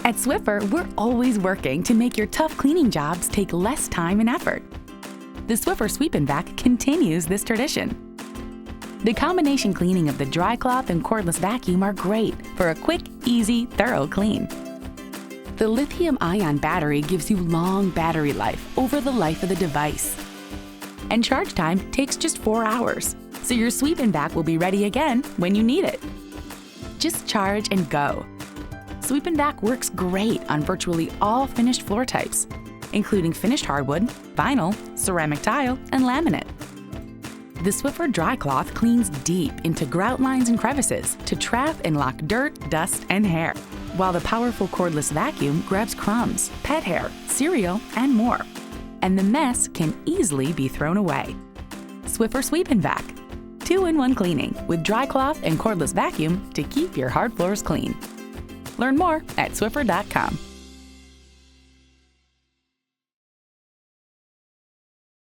At Swiffer, we're always working to make your tough cleaning jobs take less time and effort. The Swiffer Sweep Vac continues this tradition. The combination cleaning of the dry cloth and cordless vacuum are great for a quick, easy, thorough clean. The lithium-ion battery gives you long battery life over the life of the device. And charge time takes just 4 hours, so your Sweep Vac will be ready again when you need it. Just charge and go. Sweep Vac works great on virtually all finished floor types, including finished hardwood, vinyl, ceramic tile, and laminate. The Swiffer dry cloth cleans deep into grout lines and crevices to trap and lock dirt, dust, and hair, while the powerful cordless vacuum grabs crumbs, pet hair, cereal, and more. And the mess can easily be thrown away. Swiffer Sweep Vac, 2-in-1 cleaning with dry cloth and cordless vacuum to keep your hard floors clean. Learn more at Swiffer.com.